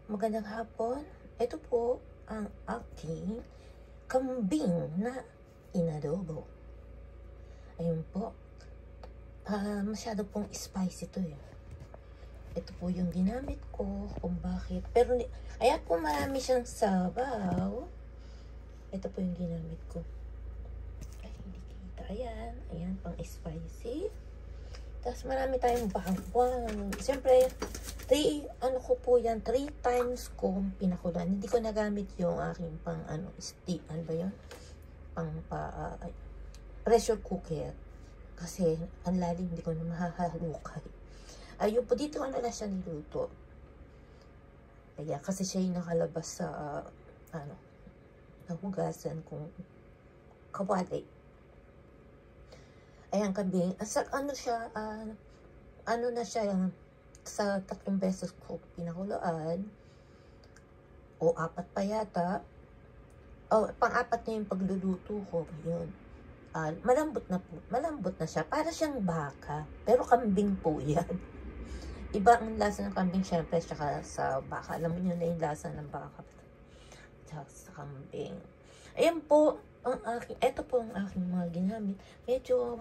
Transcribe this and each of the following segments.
Magandang hapon. Ito po ang aking kambing na inadobo. Ayun po. Masyado pong spicy to eh. Ito po yung ginamit ko kung bakit. Pero ayan po, marami siyang sabaw. Ito po yung ginamit ko. Ay, hindi kita. Ayan. Ayan, pang spicy. Tapos marami tayong bawang. Siyempre, 3 times ko pinakulan. Hindi ko nagamit yung aking pang stick. Ano ba yun? Pressure cooker. Kasi ang lalim, hindi ko na mahahalukay. Ayun po, dito na siya niluto. Kaya kasi siya yung nakalabas sa nahugasan kong kawali. Ayan, kambing. Ano siya, na siya, sa 3 beses ko pinakulaan. O 4 pa yata. O, pang-4 na yung pagluluto ko. Yun. Malambot na siya. Para siyang baka. Pero kambing po yan. Iba ang lasa ng kambing, syempre, saka sa baka. Alam mo nyo na yung lasa ng baka. Saka sa kambing. Ayan po, ito po ang aking mga ginamit. Medyo,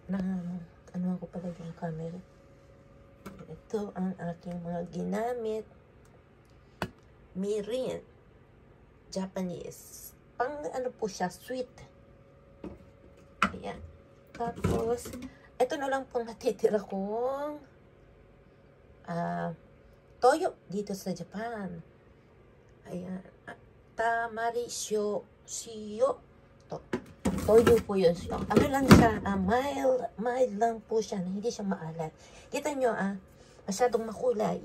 ano ko pala yung camera. Ito ang aking mga ginamit. Mirin. Japanese. Pang po siya, sweet. Ayan. Tapos, ito na lang pong natitira kong toyo dito sa Japan. Ayan. Tamari shio. Toyo po yun. Ano lang siya, mild lang po siya, hindi siya maalat. Kita nyo, masyadong makulay.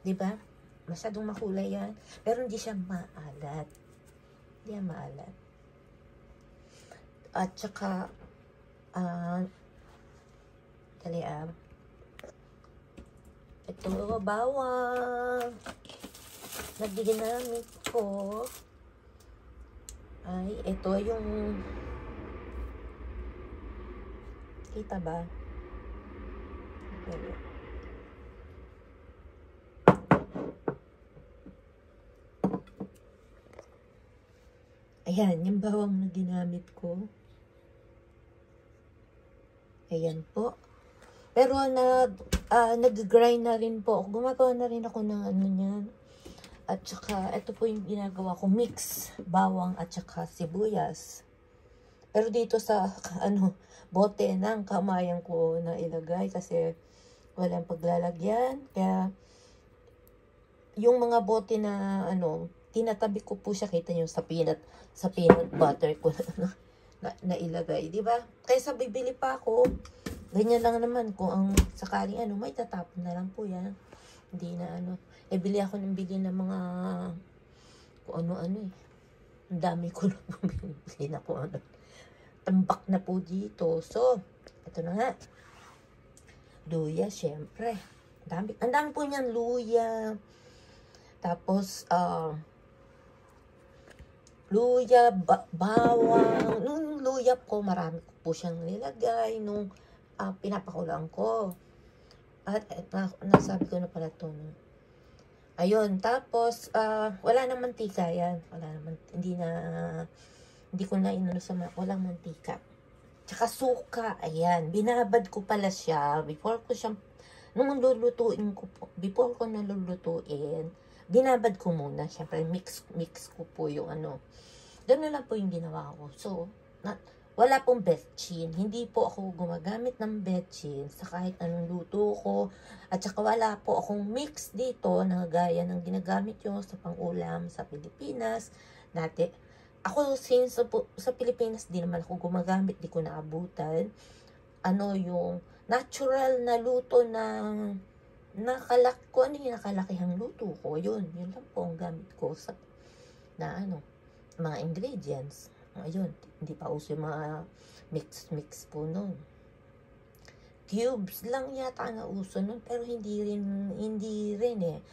Diba? Masyadong makulay yan. Pero hindi siya maalat. Hindi yan maalat. At saka, ito, bawang. Naginamit ko. Ay, ito yung kita ba? Okay. Ayan, yung bawang na ginamit ko. Ayan po. Pero nag-grind na rin po. Gumagawa na rin ako ng niyan. At saka, ito po yung ginagawa ko, mix bawang at saka sibuyas. Pero dito sa, bote ng kamayan ko na ilagay kasi walang paglalagyan. Kaya, yung mga bote na, tinatabi ko po siya, kita nyo sa peanut butter ko na ilagay. Diba? Kaysa bibili pa ako, ganyan lang naman kung ang sakaling may tatapon na lang po yan. Hindi na bili ako ng bili ng mga kung ano eh. Ang dami ko na po bili na po tambak na po dito. So, ito na nga. Luya, syempre. Ang dami po niyan, luya. Tapos, luya, bawang. Nung luya po, marami ko po siyang nilagay nung pinapakulaan ko. At nasabi ko na pala ito. Ayun, tapos, wala nang mantika yan. Wala naman, hindi ko na inano sa walang mantika. Tsaka suka, ayan. Binabad ko pala siya. Before ko nalulutuin, binabad ko muna. Siyempre, mix ko po yung Ganun lang po yung ginawa ko. So, wala pong betchin. Hindi po ako gumagamit ng betchin sa kahit anong luto ko. At saka wala po akong mix dito na gaya ng ginagamit nyo sa pang-ulam sa Pilipinas. Ako since sa Pilipinas, di naman ako gumagamit, di ko naabutan. Yung natural na luto ng kung yung nakalakihang luto ko. Yun lang po ang gamit ko sa mga ingredients. Ayun, hindi pa uso yung mga mix po nun. Cubes lang yata na uso nun, pero hindi rin eh.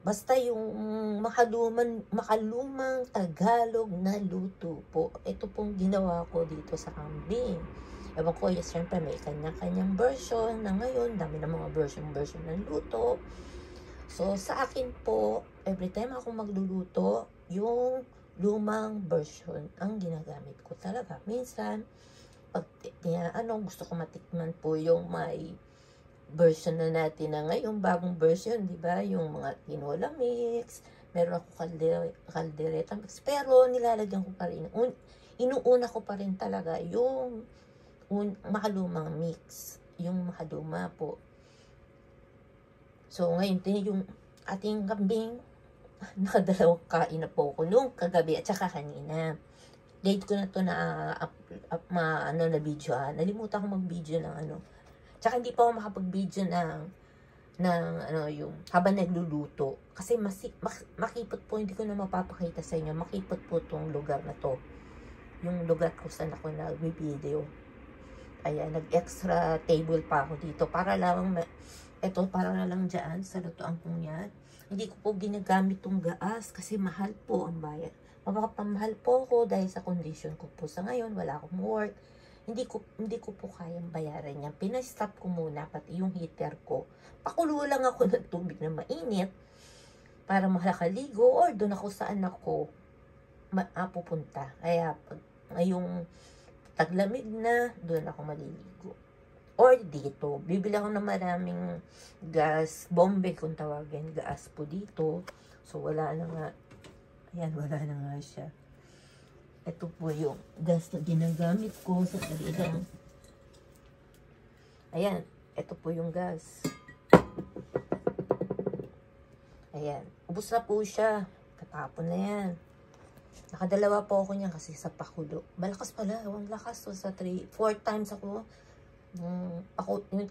Basta yung makalumang Tagalog na luto po. Ito pong ginawa ko dito sa kambing. Ewan ko, yes, syempre may kanya-kanyang version na ngayon. Dami ng mga version ng luto. So, sa akin po, every time ako magluluto, yung lumang version ang ginagamit ko talaga. Minsan, pag gusto ko matikman po yung may version na natin na ngayon, bagong version, di ba? Yung mga tinola mix, meron ako caldereta mix, pero nilalagyan ko pa rin, inuuna ko pa rin talaga yung makalumang mix, yung makaluma po. So, ngayon, yung ating kambing, nakadalawang kain na po ko nung kagabi at saka kanina. Late ko na to na na video Nalimutan ko mag-video ng Tsaka hindi pa ako makapag-video yung habang nagluluto. Kasi makipot po, hindi ko na mapapakita sa inyo. Makipot po tong lugar na to. Yung lugar ko saan ako nag-video. Ayan, nag-extra table pa ako dito para lang dyan sa lutuan kong yan. Hindi ko po ginagamit tong gaas kasi mahal po ang bayad. Mapapamahal po ako dahil sa condition ko po sa ngayon, wala akong work. Hindi ko po kayang bayaran yan. Pinastop ko muna pati yung heater ko. Pakulo lang ako ng tubig na mainit para makakaligo or doon ako saan ako pupunta. Kaya pag ngayong taglamig na, doon ako maliligo. Or dito, bibili ako ng maraming gas, bombe kung tawagin, gas po dito. So, wala na nga. Ayan, wala na nga siya. Ito po yung gas na ginagamit ko sa kalilang. Ayan, ito po yung gas. Ayan, ubos na po siya. Katapon na yan. Nakadalawa po ako niyan kasi sa pakulo. Malakas pala, ang lakas. So, sa 4 times ako yung 3,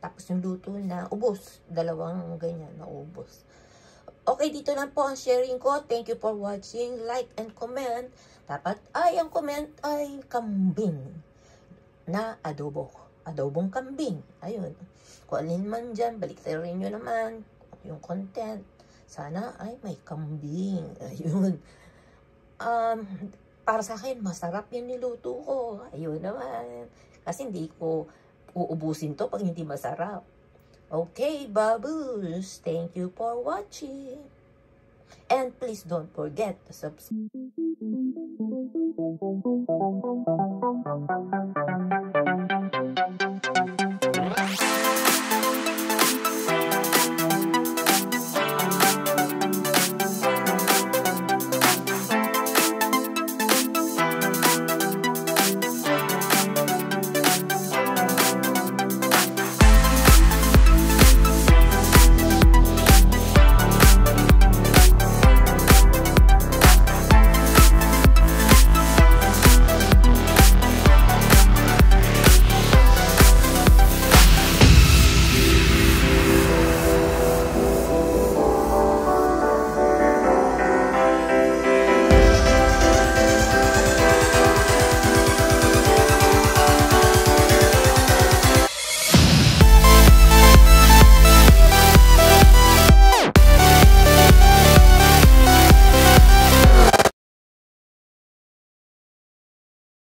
tapos yung luto na ubos. 2 ganyan na ubos. Okay, dito lang po ang sharing ko. Thank you for watching. Like and comment. Dapat ang comment ay kambing na adobo. Adobong kambing. Ayun. Kung alin man dyan, baliktarin nyo naman yung content. Sana ay may kambing. Ayun. Para sa akin, masarap yung niluto ko. Ayun naman. Kasi hindi ko uubusin to pag hindi masarap. Okay, babus. Thank you for watching. And please don't forget to subscribe.